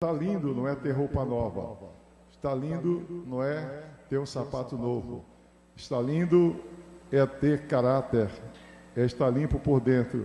Está lindo, não é ter roupa nova. Está lindo, não é ter um sapato novo. Está lindo é ter caráter, é estar limpo por dentro.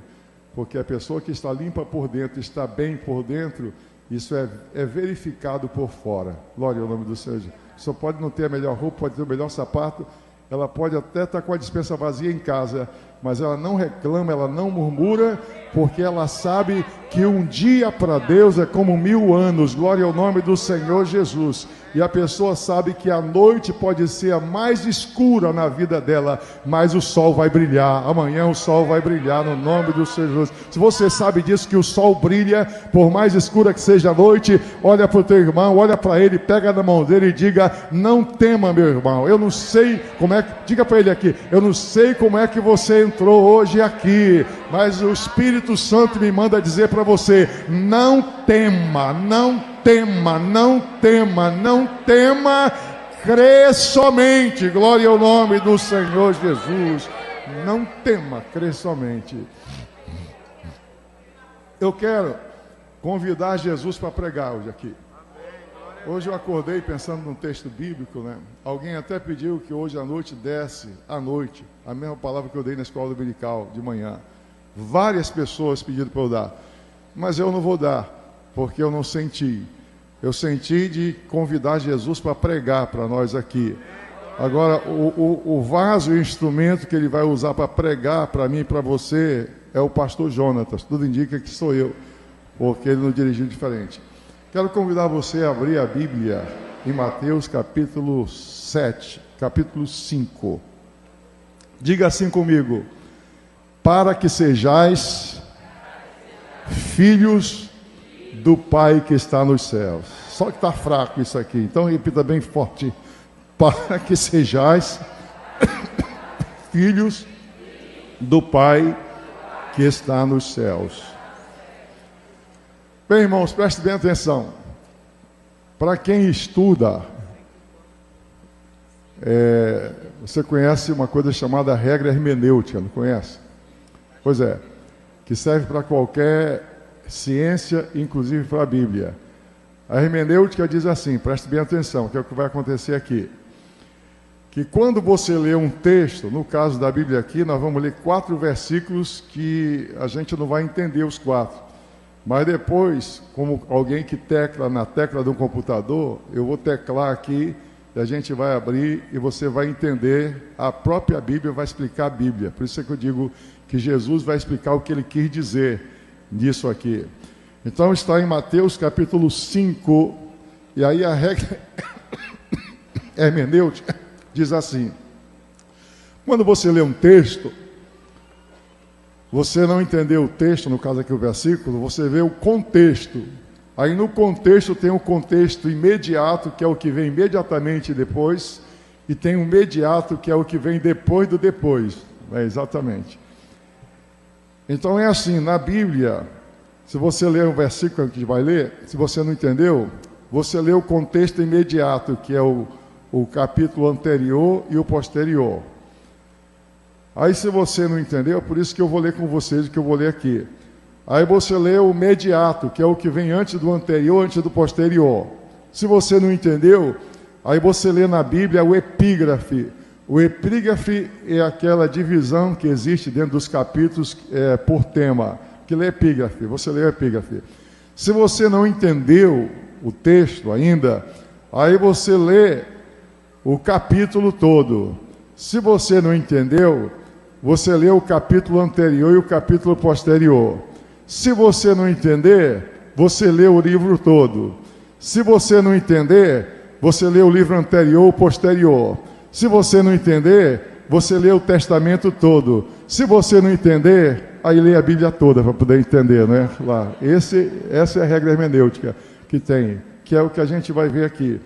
Porque a pessoa que está limpa por dentro, está bem por dentro, isso é verificado por fora. Glória ao nome do Senhor. Só pode não ter a melhor roupa, pode ter o melhor sapato, ela pode até estar com a despensa vazia em casa, mas ela não reclama, ela não murmura, porque ela sabe que um dia para Deus é como 1000 anos. Glória ao nome do Senhor Jesus. E a pessoa sabe que a noite pode ser a mais escura na vida dela, mas o sol vai brilhar. Amanhã o sol vai brilhar no nome do Senhor Jesus. Se você sabe disso, que o sol brilha, por mais escura que seja a noite, olha para o teu irmão, olha para ele, pega na mão dele e diga: não tema, meu irmão. Eu não sei como é que... Diga para ele aqui: eu não sei como é que você entrou hoje aqui, mas o Espírito Santo me manda dizer para você: não tema, não tema, não tema, não tema, crê somente. Glória ao nome do Senhor Jesus. Não tema, crê somente. Eu quero convidar Jesus para pregar hoje aqui. Hoje eu acordei pensando num texto bíblico, né? Alguém até pediu que hoje à noite desse, à noite, a mesma palavra que eu dei na escola dominical de manhã. Várias pessoas pediram para eu dar, mas eu não vou dar, porque eu não senti. Eu senti de convidar Jesus para pregar para nós aqui. Agora, o vaso e o instrumento que ele vai usar para pregar para mim e para você é o pastor Jonatas. Tudo indica que sou eu, porque ele nos dirigiu diferente. Quero convidar você a abrir a Bíblia em Mateus capítulo 7, capítulo 5. Diga assim comigo: para que sejais filhos do Pai que está nos céus. Só que está fraco isso aqui, então repita bem forte: para que sejais filhos do Pai que está nos céus. Bem, irmãos, preste bem atenção. Para quem estuda, você conhece uma coisa chamada regra hermenêutica, não conhece? Pois é, que serve para qualquer ciência, inclusive para a Bíblia. A hermenêutica diz assim, preste bem atenção, que é o que vai acontecer aqui. Que quando você lê um texto, no caso da Bíblia aqui, nós vamos ler 4 versículos que a gente não vai entender os 4. Mas depois, como alguém que tecla na tecla de um computador, eu vou teclar aqui, e a gente vai abrir e você vai entender, a própria Bíblia vai explicar a Bíblia. Por isso é que eu digo que Jesus vai explicar o que ele quis dizer nisso aqui. Então está em Mateus capítulo 5, e aí a regra hermenêutica diz assim: quando você lê um texto, você não entendeu o texto, no caso aqui o versículo, você vê o contexto. Aí no contexto tem um contexto imediato, que é o que vem imediatamente depois, e tem um imediato, que é o que vem depois do depois. Exatamente. Então é assim, na Bíblia, se você ler o versículo que vai ler, se você não entendeu, você lê o contexto imediato, que é o capítulo anterior e o posterior. Aí se você não entendeu, por isso que eu vou ler com vocês o que eu vou ler aqui. Aí você lê o mediato, que é o que vem antes do anterior, antes do posterior. Se você não entendeu, aí você lê na Bíblia o epígrafe. O epígrafe é aquela divisão que existe dentro dos capítulos por tema. Que lê epígrafe, você lê o epígrafe. Se você não entendeu o texto ainda, aí você lê o capítulo todo. Se você não entendeu, você lê o capítulo anterior e o capítulo posterior. Se você não entender, você lê o livro todo. Se você não entender, você lê o livro anterior ou posterior. Se você não entender, você lê o testamento todo. Se você não entender, aí lê a Bíblia toda para poder entender, né? Lá. Essa é a regra hermenêutica que tem, que é o que a gente vai ver aqui.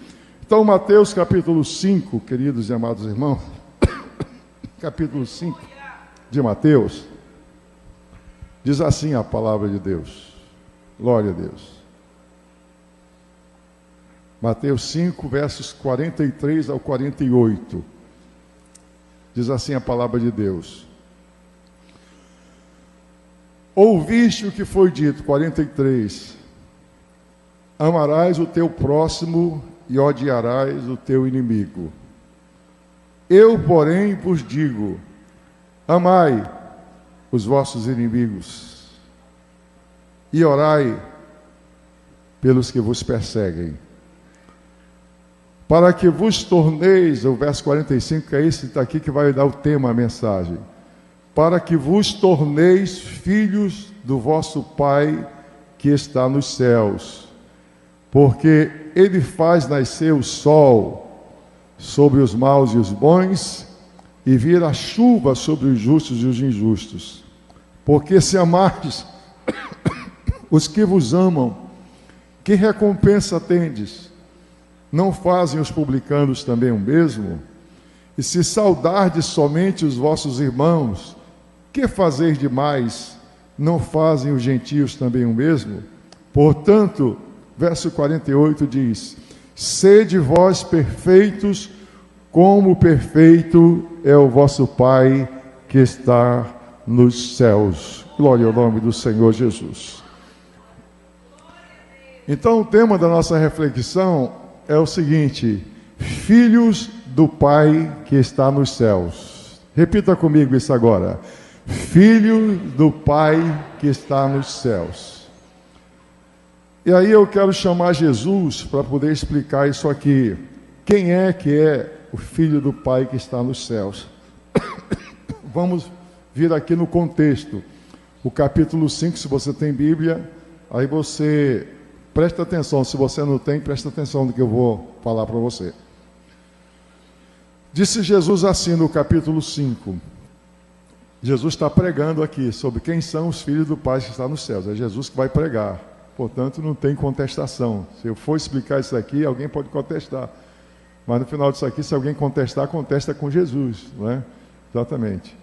Então, Mateus capítulo 5, queridos e amados irmãos, capítulo 5 de Mateus, diz assim a palavra de Deus. Glória a Deus. Mateus 5, versos 43 ao 48. Diz assim a palavra de Deus. Ouviste o que foi dito, 43. amarás o teu próximo e odiarás o teu inimigo. Eu, porém, vos digo, amai os vossos inimigos e orai pelos que vos perseguem, para que vos torneis, o verso 45, que é esse que está aqui que vai dar o tema, a mensagem, para que vos torneis filhos do vosso Pai que está nos céus, porque Ele faz nascer o sol sobre os maus e os bons, e vir a chuva sobre os justos e os injustos. Porque se amardes os que vos amam, que recompensa tendes? Não fazem os publicanos também o mesmo? E se saudardes somente os vossos irmãos, que fazeis demais? Não fazem os gentios também o mesmo? Portanto, verso 48 diz: sede vós perfeitos, como perfeito é o vosso Pai que está nos céus. Glória ao nome do Senhor Jesus. Então, o tema da nossa reflexão é o seguinte: filhos do Pai que está nos céus. Repita comigo isso agora: filho do Pai que está nos céus. E aí eu quero chamar Jesus para poder explicar isso aqui. Quem é que é o Filho do Pai que está nos céus? Vamos vir aqui no contexto. O capítulo 5, se você tem Bíblia, aí você presta atenção. Se você não tem, presta atenção no que eu vou falar para você. Disse Jesus assim no capítulo 5. Jesus está pregando aqui sobre quem são os filhos do Pai que está nos céus. É Jesus que vai pregar. Portanto, não tem contestação. Se eu for explicar isso aqui, alguém pode contestar. Mas no final disso aqui, se alguém contestar, contesta com Jesus, não é? Exatamente.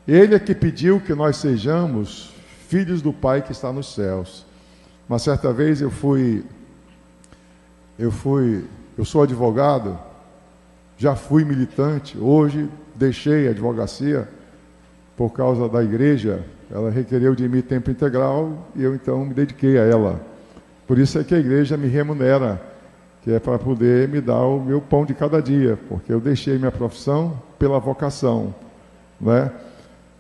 Ele é que pediu que nós sejamos filhos do Pai que está nos céus. Uma certa vez eu sou advogado, já fui militante, hoje deixei a advocacia por causa da igreja. Ela requereu de mim tempo integral e eu então me dediquei a ela. Por isso é que a igreja me remunera, que é para poder me dar o meu pão de cada dia, porque eu deixei minha profissão pela vocação, né?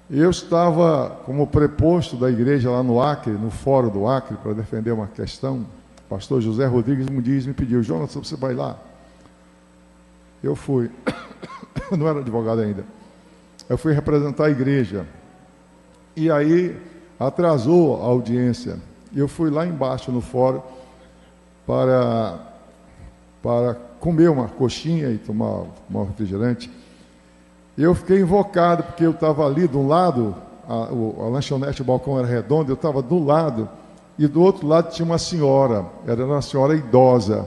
Eu estava como preposto da igreja lá no Acre, no fórum do Acre, para defender uma questão. O pastor José Rodrigues Muniz me pediu: Jonas, você vai lá? Eu fui. Eu não era advogado ainda. Eu fui representar a igreja. E aí atrasou a audiência. Eu fui lá embaixo no fórum para comer uma coxinha e tomar um refrigerante. Eu fiquei invocado, porque eu estava ali do lado, a lanchonete, o balcão era redondo, eu estava do lado, e do outro lado tinha uma senhora, era uma senhora idosa.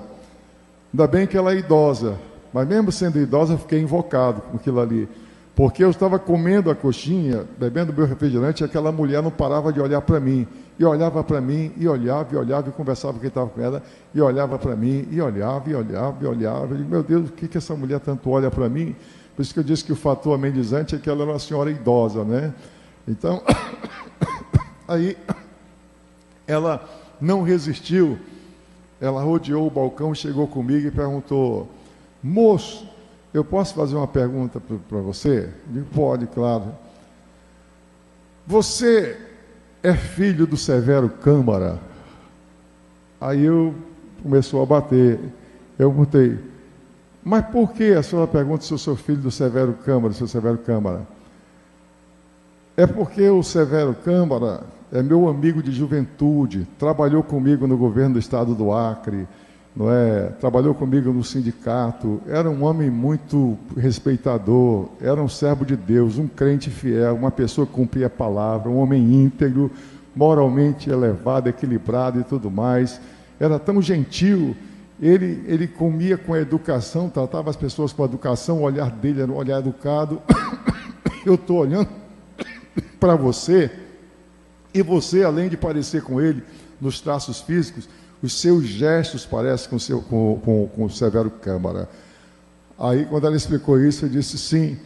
Ainda bem que ela é idosa, mas mesmo sendo idosa, eu fiquei invocado com aquilo ali. Porque eu estava comendo a coxinha, bebendo meu refrigerante, e aquela mulher não parava de olhar para mim. E olhava para mim, e olhava, e conversava com quem estava com ela, e olhava para mim, e olhava. Eu digo: meu Deus, o que essa mulher tanto olha para mim? Por isso que eu disse que o fator amenizante é que ela era uma senhora idosa, né? Então, aí, ela não resistiu, ela rodeou o balcão, chegou comigo e perguntou: moço, eu posso fazer uma pergunta para você? Eu digo: pode, claro. Você é filho do Severo Câmara? Aí começou a bater. Eu perguntei: mas por que a senhora pergunta se eu sou filho do Severo Câmara, seu Severo Câmara? É porque o Severo Câmara é meu amigo de juventude, trabalhou comigo no governo do estado do Acre, não é? Trabalhou comigo no sindicato, era um homem muito respeitador, era um servo de Deus, um crente fiel, uma pessoa que cumpria a palavra, um homem íntegro, moralmente elevado, equilibrado e tudo mais. Era tão gentil. Ele comia com a educação, tratava as pessoas com a educação, o olhar dele era um olhar educado. Eu estou olhando para você, e você, além de parecer com ele nos traços físicos, os seus gestos parecem com o Severo Câmara. Aí, quando ela explicou isso, eu disse: sim,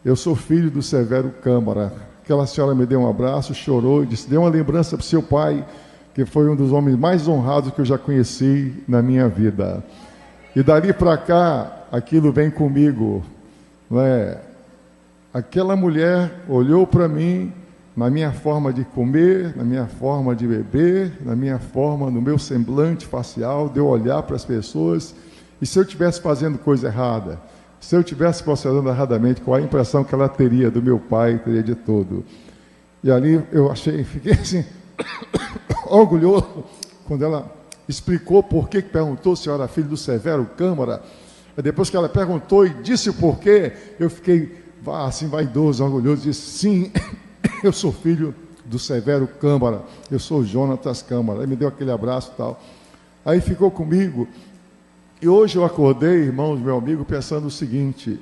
eu sou filho do Severo Câmara. Aquela senhora me deu um abraço, chorou e disse: dê uma lembrança para o seu pai, que foi um dos homens mais honrados que eu já conheci na minha vida. E dali para cá, aquilo vem comigo, não é? Aquela mulher olhou para mim, na minha forma de comer, na minha forma de beber, na minha forma, no meu semblante facial, de eu olhar para as pessoas, e se eu estivesse fazendo coisa errada, se eu estivesse procedendo erradamente, qual a impressão que ela teria do meu pai, teria de tudo. E ali eu fiquei assim, orgulhoso, quando ela explicou por que perguntou se eu era filho do Severo Câmara. Depois que ela perguntou e disse o porquê, eu fiquei assim vaidoso, orgulhoso, disse, sim, eu sou filho do Severo Câmara, eu sou Jonatas Câmara. Aí me deu aquele abraço e tal. Aí ficou comigo. E hoje eu acordei, irmãos, meu amigo, pensando o seguinte,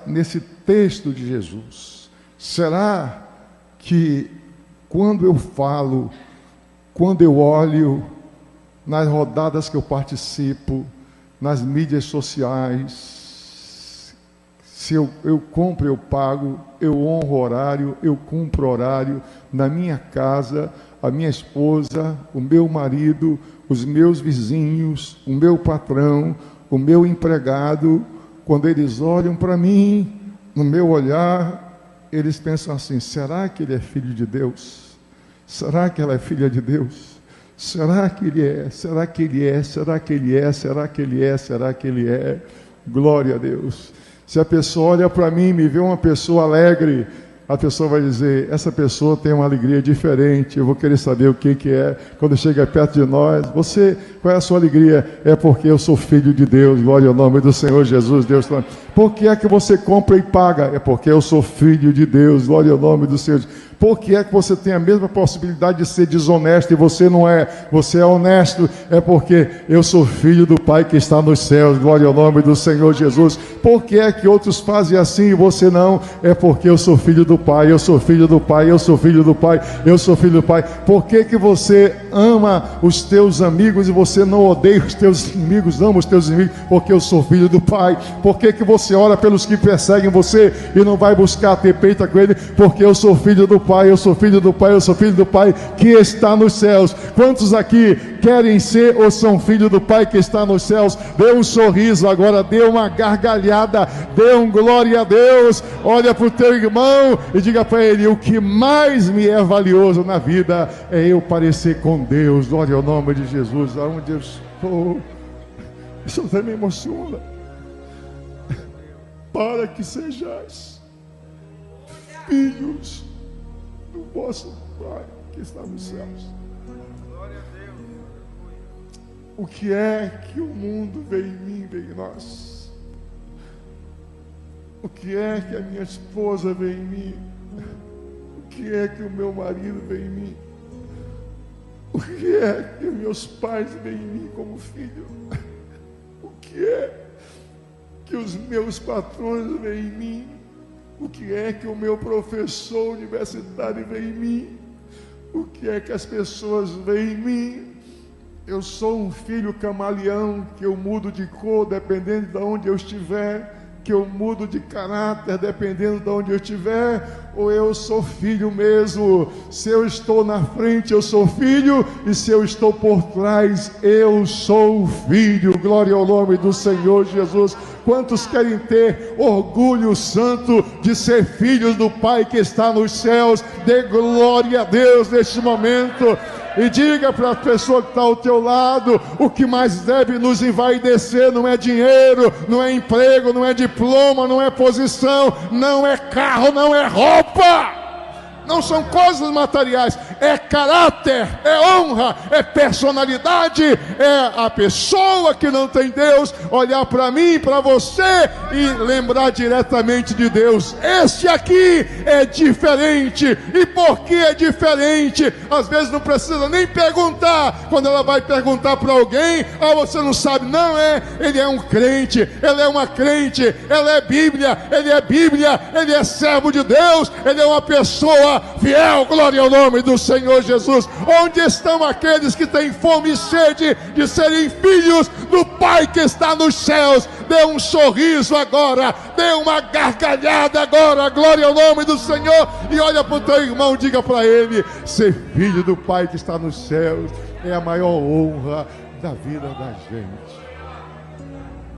nesse texto de Jesus, será que quando eu falo, quando eu olho, nas rodadas que eu participo, nas mídias sociais, se eu compro, eu pago, eu honro horário, eu cumpro horário, na minha casa, a minha esposa, o meu marido, os meus vizinhos, o meu patrão, o meu empregado, quando eles olham para mim, no meu olhar, eles pensam assim, será que ele é filho de Deus? Será que ela é filha de Deus? Será que ele é? Será que ele é? Será que ele é? Será que ele é? Será que ele é? Glória a Deus. Se a pessoa olha para mim e me vê uma pessoa alegre, a pessoa vai dizer, essa pessoa tem uma alegria diferente, eu vou querer saber o que é. Quando chega perto de nós, qual é a sua alegria? É porque eu sou filho de Deus, glória ao nome do Senhor Jesus, Deus. Por que é que você compra e paga? É porque eu sou filho de Deus, glória ao nome do Senhor. Por que é que você tem a mesma possibilidade de ser desonesto e você não é? Você é honesto, é porque eu sou filho do Pai que está nos céus, glória ao nome do Senhor Jesus. Por que é que outros fazem assim e você não? É porque eu sou filho do Pai, eu sou filho do Pai, eu sou filho do Pai, eu sou filho do Pai. Por que que você ama os teus amigos e você não odeia os teus inimigos? Ama os teus inimigos porque eu sou filho do Pai. Por que que você ora pelos que perseguem você e não vai buscar ter peita com ele? Porque eu sou filho do Pai, eu sou filho do Pai, eu sou filho do Pai que está nos céus. Quantos aqui querem ser ou são filho do Pai que está nos céus? Dê um sorriso agora, dê uma gargalhada, dê um glória a Deus. Olha para o teu irmão e diga para ele, o que mais me é valioso na vida é eu parecer com Deus. Glória ao nome de Jesus. Aonde eu estou, isso até me emociona. Para que sejais filhos do vosso Pai que está nos céus. O que é que o mundo vê em mim, vê em nós? O que é que a minha esposa vê em mim? O que é que o meu marido vê em mim? O que é que meus pais veem em mim como filho? O que é que os meus patrões veem em mim? O que é que o meu professor universitário vê em mim? O que é que as pessoas veem em mim? Eu sou um filho camaleão, que eu mudo de cor dependendo de onde eu estiver, que eu mudo de caráter dependendo de onde eu estiver, ou eu sou filho mesmo? Se eu estou na frente, eu sou filho, e se eu estou por trás, eu sou filho. Glória ao nome do Senhor Jesus. Quantos querem ter orgulho santo de ser filhos do Pai que está nos céus? Dê glória a Deus neste momento. E diga para a pessoa que está ao teu lado, o que mais deve nos envaidecer não é dinheiro, não é emprego, não é diploma, não é posição, não é carro, não é roupa. Não são coisas materiais, é caráter, é honra, é personalidade, é a pessoa que não tem Deus olhar para mim, para você e lembrar diretamente de Deus. Este aqui é diferente. E por que é diferente? Às vezes não precisa nem perguntar. Quando ela vai perguntar para alguém, você não sabe. Não é, ele é um crente, ela é uma crente, ela é Bíblia, ele é servo de Deus, ele é uma pessoa fiel, glória ao nome do Senhor Jesus. Onde estão aqueles que têm fome e sede de serem filhos do Pai que está nos céus? dê um sorriso agora, dê uma gargalhada agora, glória ao nome do Senhor, e olha para o teu irmão, diga para ele: ser filho do Pai que está nos céus é a maior honra da vida da gente.